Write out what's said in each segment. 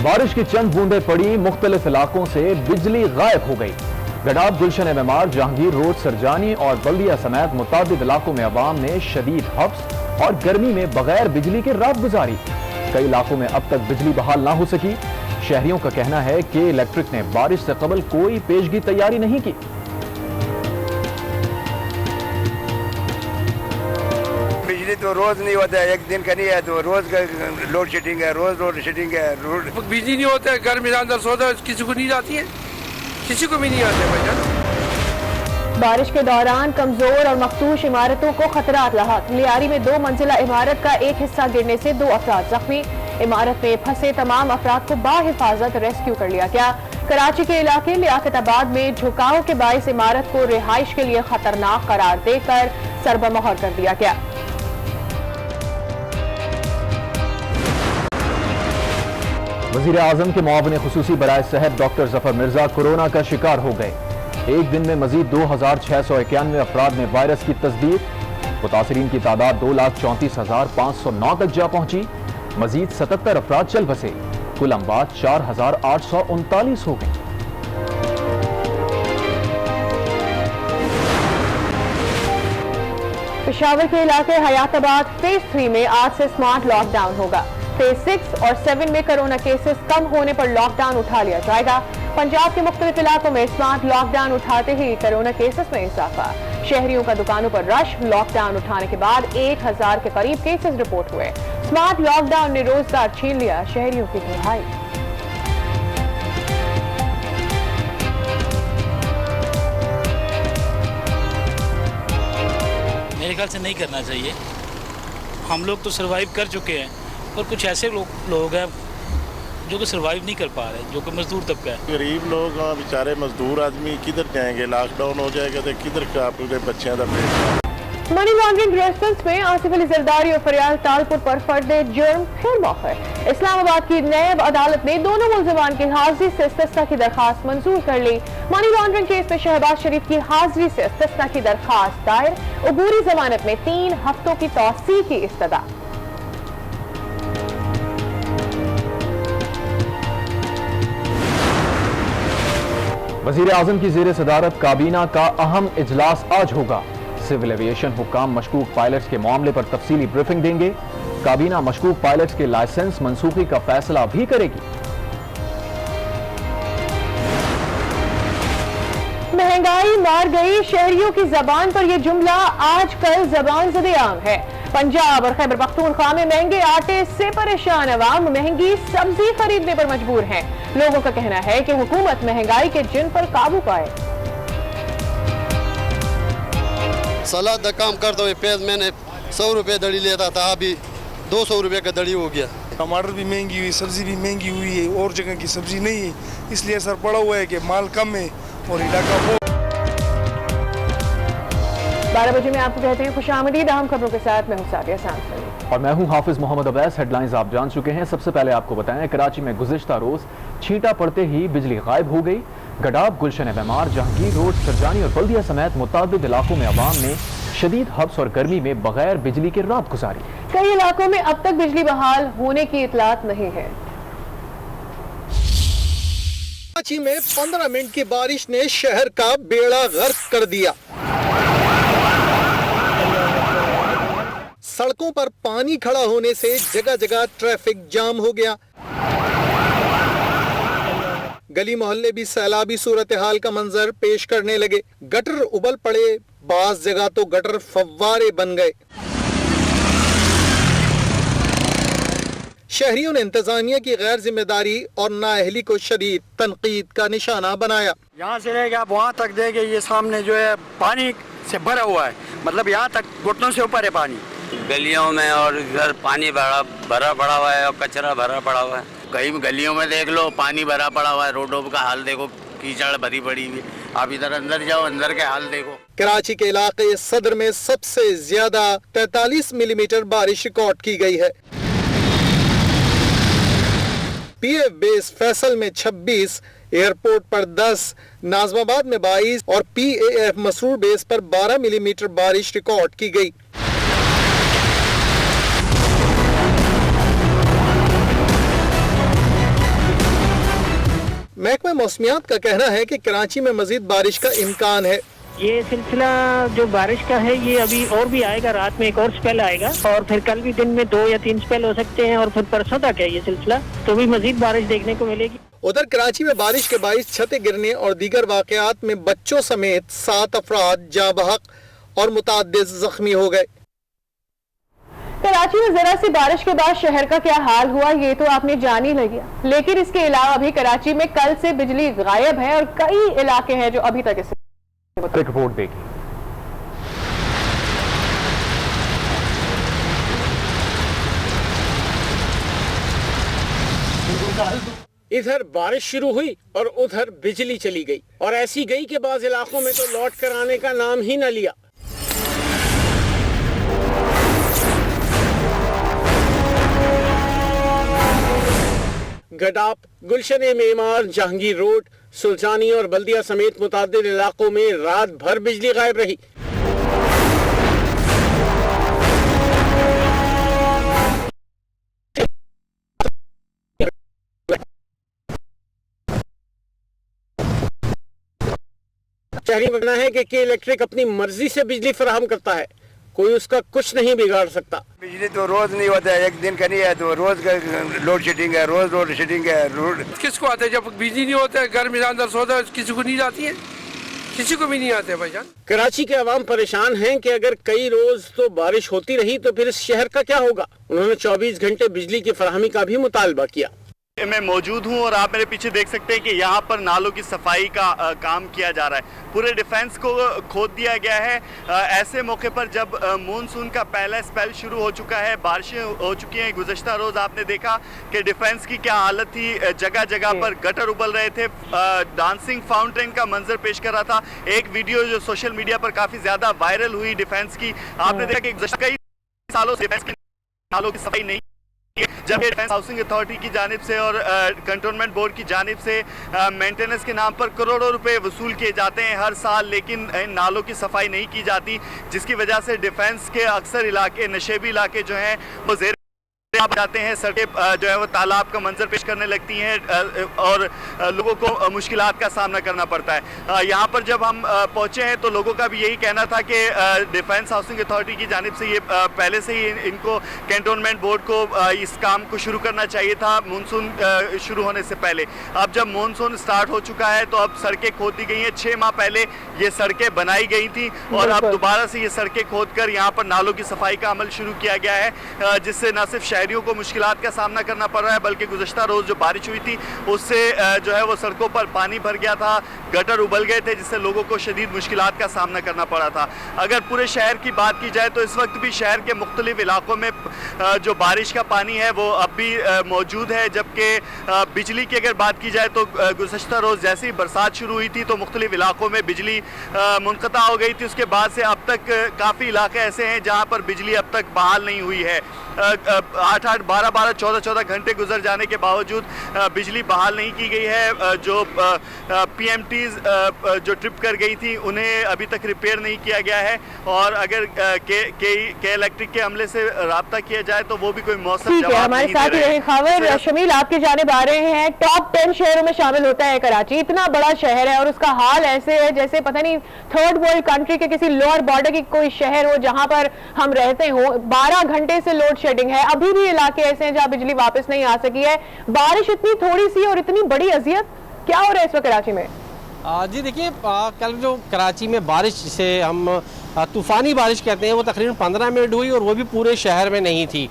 बारिश की चंद बूंदें पड़ी, मुख्तलिफ इलाकों से बिजली गायब हो गई। गडाब, गुलशन एमएमआर, जहांगीर रोड, सरजानी और बल्दिया समेत मुतादिद इलाकों में अवाम ने शदीद हब्स और गर्मी में बगैर बिजली के रात गुजारी। कई इलाकों में अब तक बिजली बहाल ना हो सकी। शहरियों का कहना है कि इलेक्ट्रिक ने बारिश से कबल कोई पेशगी तैयारी नहीं की। बिजली तो रोज नहीं होता है, एक दिन का नहीं है तो रोज लोड शेडिंग है, रोज लोड शेडिंग है। बिजली नहीं होता है, घर में अंदर सोता है, किसी को नहीं जाती है, किसी को भी नहीं आते भाई। बारिश के दौरान कमजोर और मखदूश इमारतों को खतरात लाहक। लियारी में 2 मंजिला इमारत का एक हिस्सा गिरने से 2 अफराद जख्मी। इमारत में फंसे तमाम अफराद को बाहिफाजत रेस्क्यू कर लिया गया। कराची के इलाके लियाकताबाद में झुकाव के बाइस इमारत को रिहाइश के लिए खतरनाक करार देकर सरबमोहर कर दिया गया। वजीर आजम के मुआविन खुसूसी बराए सेहत डॉक्टर जफर मिर्जा कोरोना का शिकार हो गए। एक दिन में मजीद 2691 अफराद में वायरस की तस्दीक। मुतासरीन की तादाद 2,34,509 तक जा पहुंची। मजीद 77 अफराद चल बसे। कुल अमवात 4,839 हो गई। पेशावर के इलाके हयाताबाद फेज 3 में आज से स्मार्ट लॉकडाउन होगा। फेज 6 और 7 में कोरोना केसेस कम होने पर लॉकडाउन उठा लिया जाएगा। पंजाब के मुख्तलिफ इलाकों में स्मार्ट लॉकडाउन उठाते ही कोरोना केसेस में इजाफा। शहरियों का दुकानों पर रश। लॉकडाउन उठाने के बाद 1000 के करीब केसेस रिपोर्ट हुए। स्मार्ट लॉकडाउन ने रोजगार छीन लिया शहरियों की दुहाई। मेरे ख्याल से नहीं करना चाहिए। हम लोग तो सरवाइव कर चुके हैं और कुछ ऐसे लोग हैं जो कि सरवाइव नहीं कर पा रहे, जो कि मजदूर तबका है। गरीब लोग बेचारे मजदूर आदमी किधर जाएंगे? लॉकडाउन हो जाएगा तो किधर का अपने बच्चों का पेट। मनी लॉन्ड्रिंग रेफरेंस में आसिफ अली जरदारी और फरियाद तालपुर पर फर्दे जुर्म फिर मौके। इस्लामाबाद की नैब अदालत ने दोनों मुल्जिमान की हाजिरी से इस्तिस्ना की दरखास्त मंजूर कर ली। मनी लॉन्ड्रिंग केस में शहबाज शरीफ की हाजिरी से इस्तिस्ना की दरखास्त दायर। उबूरी जमानत में 3 हफ्तों की तौसीह की इस्तदा। वजीर आजम की जेर सदारत काबीना का अहम इजलास आज होगा। सिविल एविएशन हुक्काम मशकूक पायलट्स के मामले पर तफसीली ब्रीफिंग देंगे। काबीना मशकूक पायलट्स के लाइसेंस मनसूखी का फैसला भी करेगी। महंगाई मार गई शहरियों की जबान पर यह जुमला आजकल जबान ज़दे आम है। पंजाब और खैबर पख्तूनख्वा में महंगे आटे से परेशान अवाम महंगी सब्जी खरीदने पर मजबूर हैं। लोगों का कहना है कि हुकूमत महंगाई के जिन पर काबू पाए। सलाद का काम करते हुए पेज मैंने 100 रुपए दड़ी लेता था, अभी 200 रुपए का दड़ी हो गया। टमाटर भी महंगी हुई, सब्जी भी महंगी हुई है और जगह की सब्जी नहीं है, इसलिए असर पड़ा हुआ है कि माल कम है और इलाका वो। 12 बजे में आपको कहते हैं खुशामदीद। अहम खबरों के साथ मैं हूं सादिया सांसवानी और मैं हूं हाफिज मोहम्मद अवैस। हेडलाइंस आप जान चुके हैं। सबसे पहले आपको बताएं, कराची में गुज़िश्ता रोज छींटा पड़ते ही बिजली गायब हो गई। गडाब, गुलशन एमएमआर, जहांगीर रोड, सरजानी और बल्दिया समेत मुतादिद इलाकों में अवाम ने शदीद हब्स और गर्मी में बगैर बिजली के रात गुजारी। कई इलाकों में अब तक बिजली बहाल होने की इतलात नहीं है। कराची में 15 मिनट की बारिश ने शहर का बेड़ा गर्क कर दिया। सड़कों पर पानी खड़ा होने से जगह जगह ट्रैफिक जाम हो गया। गली मोहल्ले भी सैलाबी सूरत हाल का मंजर पेश करने लगे। गटर उबल पड़े, बास जगह तो गटर फव्वारे बन गए। शहरियों ने इंतजामिया की गैर जिम्मेदारी और नाअहली को शदीद तनकीद का निशाना बनाया। यहाँ से लेके आप वहाँ तक देंगे, ये सामने जो है पानी से भरा हुआ है, मतलब यहाँ तक घुटनों से ऊपर है पानी। गलियों में और इधर पानी भरा पड़ा हुआ है और कचरा भरा पड़ा हुआ है। कहीं गलियों में देख लो पानी भरा पड़ा हुआ है, रोडों का हाल देखो, कीचड़ भरी पड़ी हुई। आप इधर अंदर जाओ, अंदर के हाल देखो। कराची के इलाके सदर में सबसे ज्यादा 43 मिलीमीटर बारिश रिकॉर्ड की गई है। पीएफ बेस फैसल में 26, एयरपोर्ट पर 10, नाजमाबाद में 22 और पीएएफ मसरूर बेस पर 12 मिलीमीटर बारिश रिकॉर्ड की गई। महकमा मौसमियात का कहना है कि कराची में मजीद बारिश का इम्कान है। ये सिलसिला जो बारिश का है ये अभी और भी आएगा, रात में एक और स्पेल आएगा और फिर कल भी दिन में 2 या 3 स्पेल हो सकते हैं और फिर परसों तक है ये सिलसिला, तो भी मजीद बारिश देखने को मिलेगी। उधर कराची में बारिश के बाइस छतें गिरने और दीगर वाकयात में बच्चों समेत 7 अफराद जाँ बहक और मुतअद्दिद जख्मी हो गए। कराची में जरा सी बारिश के बाद शहर का क्या हाल हुआ ये तो आपने जान ही लिया, लेकिन इसके अलावा भी कराची में कल से बिजली गायब है और कई इलाके हैं जो अभी तक इसे रिपोर्ट देखी। इधर बारिश शुरू हुई और उधर बिजली चली गई और ऐसी गई कि बाज़ इलाकों में तो लौट कर आने का नाम ही न लिया। गडाप, गुलशन-ए-मेमार, जहांगीर रोड, सुल्तानी और बल्दिया समेत मुतादिद इलाकों में रात भर बिजली गायब रही। शहरी का कहना है कि के इलेक्ट्रिक अपनी मर्जी से बिजली फराहम करता है, कोई उसका कुछ नहीं बिगाड़ सकता। बिजली तो रोज नहीं होता है, एक दिन का नहीं है तो रोज का लोड शेडिंग है, रोज लोड शेडिंग है। किसको आता है जब बिजली नहीं होता है, घर में अंदर सोता है, किसी को नहीं जाती है, किसी को भी नहीं आते भाईजान। कराची के अवाम परेशान हैं कि अगर कई रोज तो बारिश होती रही तो फिर इस शहर का क्या होगा। उन्होंने 24 घंटे बिजली की फराहमी का भी मुतालबा किया। मैं मौजूद हूं और आप मेरे पीछे देख सकते हैं कि यहाँ पर नालों की सफाई का काम किया जा रहा है। पूरे डिफेंस को खोद दिया गया है। ऐसे मौके पर जब मानसून का पहला स्पेल शुरू हो चुका है, बारिशें हो चुकी हैं। गुज़श्ता रोज़ आपने देखा कि डिफेंस की क्या हालत थी, जगह जगह पर गटर उबल रहे थे, डांसिंग फाउंटेन का मंजर पेश कर रहा था। एक वीडियो जो सोशल मीडिया पर काफ़ी ज़्यादा वायरल हुई डिफेंस की, आपने देखा कि गुज़श्ता कई सालों से डिफेंस की नालों की सफाई नहीं, जब डिफेंस हाउसिंग अथॉरिटी की जानिब से और कंटोनमेंट बोर्ड की जानिब से मेंटेनेंस के नाम पर करोड़ों रुपए वसूल किए जाते हैं हर साल, लेकिन इन नालों की सफाई नहीं की जाती, जिसकी वजह से डिफेंस के अक्सर इलाके, नशेबी इलाके जो हैं वो ज़ेर जाते हैं। सड़कें जो है वो तालाब का मंजर पेश करने लगती हैं और लोगों को मुश्किलात का सामना करना पड़ता है। यहाँ पर जब हम पहुँचे हैं तो लोगों का भी यही कहना था कि डिफेंस हाउसिंग अथॉरिटी की जानिब से ये पहले से ही इनको कैंटोनमेंट बोर्ड को इस काम को शुरू करना चाहिए था मानसून शुरू होने से पहले। अब जब मानसून स्टार्ट हो चुका है तो अब सड़कें खोद दी गई हैं। 6 माह पहले ये सड़कें बनाई गई थी और अब दोबारा से ये सड़कें खोद कर यहाँ पर नालों की सफाई का अमल शुरू किया गया है, जिससे न सिर्फ शहरियों को मुश्किलात का सामना करना पड़ रहा है बल्कि गुज़श्ता रोज़ जो बारिश हुई थी उससे जो है वो सड़कों पर पानी भर गया था, गटर उबल गए थे, जिससे लोगों को शदीद मुश्किलात का सामना करना पड़ा था। अगर पूरे शहर की बात की जाए तो इस वक्त भी शहर के मुख्तलिफ इलाकों में जो बारिश का पानी है वो अब भी मौजूद है, जबकि बिजली की अगर बात की जाए तो गुज़श्ता रोज़ जैसे ही बरसात शुरू हुई थी तो मुख्तलिफ इलाकों में बिजली मुनक़ता हो गई थी। उसके बाद से अब तक काफ़ी इलाके ऐसे हैं जहाँ पर बिजली अब तक बहाल नहीं हुई है। 8-8, 12-12, 14-14 घंटे गुजर जाने के बावजूद बिजली बहाल नहीं की गई है। जो PMTs जो ट्रिप कर गई थी उन्हें अभी तक रिपेयर नहीं किया गया है और अगर के इलेक्ट्रिक के अमले से राब्ता किया जाए तो वो भी कोई मौसम जवाब हमारे साथ ही रहे खबर। शमील, आपकी जानिब आ रहे हैं। टॉप 10 शहरों में शामिल होता है कराची। इतना बड़ा शहर है और उसका हाल ऐसे है जैसे पता नहीं थर्ड वर्ल्ड कंट्री के किसी लोअर बॉर्डर की कोई शहर हो जहां पर हम रहते हो। 12 घंटे से लोड शेडिंग है, अभी भी इलाके ऐसे हैं जहां बिजली वापस नहीं आ सकी है। बारिश इतनी थोड़ी सी और इतनी बड़ी अजियत, क्या हो रहा है इस वक्त कराची में? जी देखिए, कल जो कराची में बारिश से हम तूफ़ानी बारिश कहते हैं वो तकरीबन 15 मिनट हुई और वो भी पूरे शहर में नहीं थी।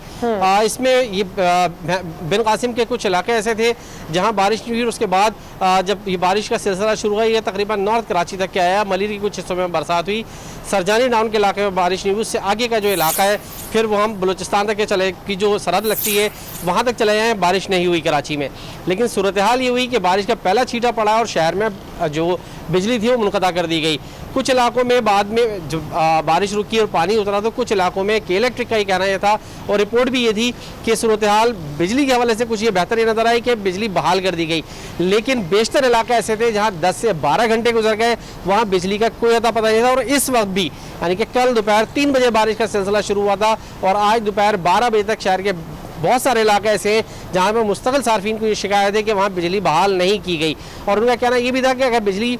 इसमें ये बिन कासिम के कुछ इलाके ऐसे थे जहां बारिश नहीं हुई। उसके बाद जब ये बारिश का सिलसिला शुरू हुआ, ये तकरीबन नॉर्थ कराची तक के आया। मलिर के कुछ हिस्सों में बरसात हुई, सरजानी डाउन के इलाके में बारिश नहीं हुई। उससे आगे का जो इलाका है फिर वो हम बलूचिस्तान तक के चले की जो सरहद लगती है वहाँ तक चले जाएँ, बारिश नहीं हुई कराची में। लेकिन सूरत हाल ये हुई कि बारिश का पहला छींटा पड़ा और शहर में जो बिजली थी वो मुनक़ता कर दी गई। कुछ इलाकों में बाद में जो बारिश रुकी और पानी उतरा तो कुछ इलाकों में के इलेक्ट्रिक का ही कहना यह था और रिपोर्ट भी ये थी कि सूरत हाल बिजली के हवाले से कुछ ये बेहतर नज़र आई कि बिजली बहाल कर दी गई। लेकिन बेशतर इलाके ऐसे थे जहाँ 10 से 12 घंटे गुजर गए, वहाँ बिजली का कोई अता पता नहीं था। और इस वक्त भी यानी कि कल दोपहर 3 बजे बारिश का सिलसिला शुरू हुआ था और आज दोपहर 12 बजे तक शहर के बहुत सारे इलाके ऐसे हैं जहाँ पर मुस्तकिल सार्फिन को ये शिकायत है कि वहाँ बिजली बहाल नहीं की गई। और उनका कहना ये भी था कि अगर बिजली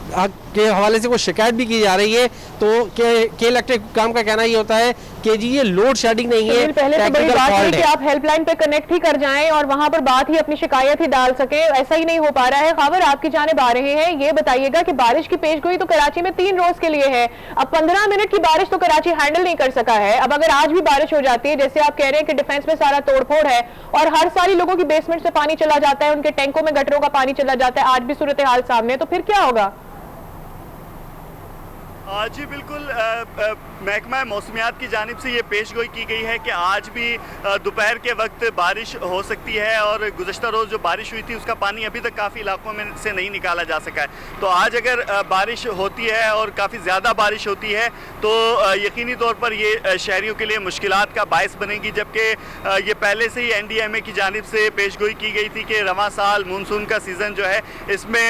के हवाले से कोई शिकायत भी की जा रही है तो के इलेक्ट्रिक काम का कहना ये होता है कि जी ये लोड शेडिंग नहीं है, पहले तो बड़ी बात है कि आप हेल्पलाइन पे कनेक्ट ही कर जाएं और वहां पर बात ही अपनी शिकायत ही डाल सके, ऐसा ही नहीं हो पा रहा है। खबर आपकी जानिब आ रहे हैं, ये बताइएगा कि बारिश की पेशगोई तो कराची में 3 रोज के लिए है। अब 15 मिनट की बारिश तो कराची हैंडल नहीं कर सका है। अब अगर आज भी बारिश हो जाती है, जैसे आप कह रहे हैं कि डिफेंस में सारा तोड़फोड़ है और हर सारी लोगों की बेसमेंट से पानी चला जाता है, उनके टैंकों में गटरों का पानी चला जाता है, आज भी सूरत हाल सामने है, तो फिर क्या होगा? जी बिल्कुल, महकमा मौसमियात की जानिब से ये पेशगोई की गई है कि आज भी दोपहर के वक्त बारिश हो सकती है और गुज़श्ता रोज़ जो बारिश हुई थी उसका पानी अभी तक काफ़ी इलाकों में से नहीं निकाला जा सका है। तो आज अगर बारिश होती है और काफ़ी ज़्यादा बारिश होती है तो यकीनी तौर पर ये शहरियों के लिए मुश्किलात का बायस बनेगी, जबकि ये पहले से ही NDMA की जानिब से पेशगोई की गई थी कि रवां साल मानसून का सीज़न जो है इसमें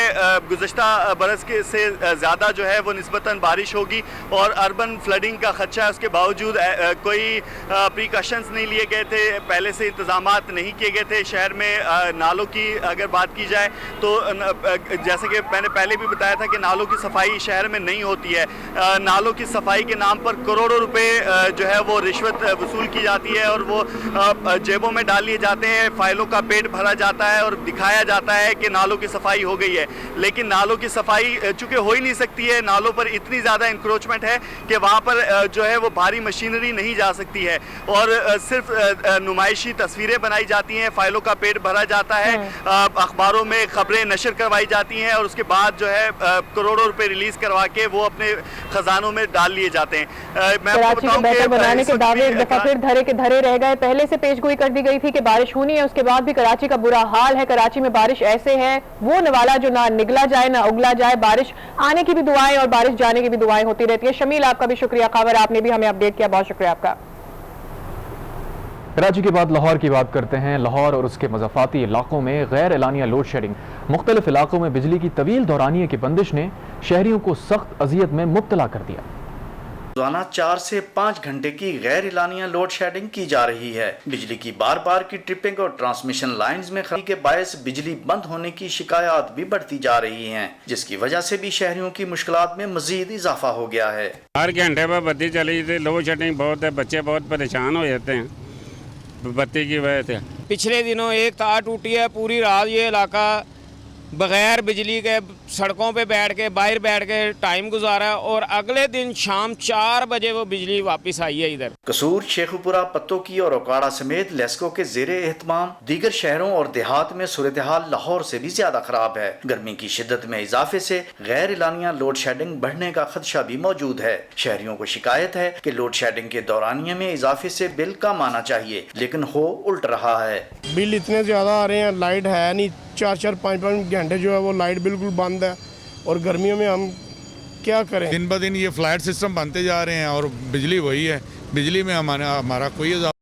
गुज़श्ता बरस के से ज़्यादा जो है वो निस्बतन बारिश होगी और अर्बन फ्लडिंग का खदशा है। उसके बावजूद कोई प्रिकॉशंस नहीं लिए गए थे, पहले से इंतजामात नहीं किए गए थे। शहर में नालों की अगर बात की जाए तो जैसे कि मैंने पहले भी बताया था कि नालों की सफाई शहर में नहीं होती है। नालों की सफाई के नाम पर करोड़ों रुपए जो है वो रिश्वत वसूल की जाती है और वो जेबों में डाल लिए जाते हैं, फाइलों का पेट भरा जाता है और दिखाया जाता है कि नालों की सफाई हो गई है, लेकिन नालों की सफाई चूँकि हो ही नहीं सकती है। नालों पर इतनी ज़्यादा इंक्रोचमेंट है कि वहाँ पर जो है वो भारी मशीनरी नहीं जा सकती है और सिर्फ नुमाइशी तस्वीरें बनाई जाती हैं, फाइलों का पेट भरा जाता है, अखबारों में खबरें नशर करवाई जाती हैं और उसके बाद जो है करोड़ों रुपए रिलीज करवा के वो अपने खजानों में डाल लिए जाते हैं। मैं कराची को बेहतर बनाने के दावे एक दफा फिर धरे के धरे रह गए। पहले से पेशगोई कर दी गई थी कि बारिश होनी है, उसके बाद भी कराची का बुरा हाल है। कराची में बारिश ऐसे है वो नवाला जो ना निगला जाए ना उगला जाए। बारिश आने की भी दुआएं और बारिश जाने की भी दुआएं होती रहती है। शमील आपका भी शुक्रिया, खबर आपने भी हमें अपडेट किया, बहुत शुक्रिया आपका। कराची के बाद लाहौर की बात करते हैं। लाहौर और उसके मज़ाफ़ाती इलाकों में गैर एलानिया लोड शेडिंग, मुख्तलिफ इलाकों में बिजली की तवील दौरानिये की बंदिश ने शहरियों को सख्त अजियत में मुब्तला कर दिया। रोजाना 4 से 5 घंटे की गैर एलानिया लोड शेडिंग की जा रही है। बिजली की बार बार की ट्रिपिंग और ट्रांसमिशन लाइंस में खराबी के बायस बिजली बंद होने की शिकायत भी बढ़ती जा रही हैं, जिसकी वजह से भी शहरियों की मुश्किलात में मजीद इजाफा हो गया है। हर घंटे पर बत्ती चली थी, लोड शेडिंग बहुत है, बच्चे बहुत परेशान हो जाते हैं बत्ती की वजह से। पिछले दिनों एक तार टूटी है, पूरी रात ये इलाका बगैर बिजली के सड़कों पे बैठ के बाहर बैठ के टाइम गुजारा और अगले दिन शाम 4 बजे वो बिजली वापस आई है। इधर कसूर, शेखुपुरा, पत्तोकी और ओकाड़ा समेत लेस्को के ज़ेरे एहतमाम दीगर शहरों और देहात में सूरत हाल लाहौर से भी ज्यादा खराब है। गर्मी की शिद्दत में इजाफे से गैर एलानिया लोड शेडिंग बढ़ने का खदशा भी मौजूद है। शहरियों को शिकायत है कि लोड शेडिंग के दौरानिये में इजाफे से बिल कम आना चाहिए, लेकिन हो उल्ट रहा है। बिल इतने ज्यादा आ रहे हैं, लाइट है नहीं, 4-4, 5-5 घंटे जो है वो लाइट बिल्कुल बंद है और गर्मियों में हम क्या करें। दिन ब दिन ये फ्लैट सिस्टम बनते जा रहे हैं और बिजली वही है, बिजली में हमारा कोई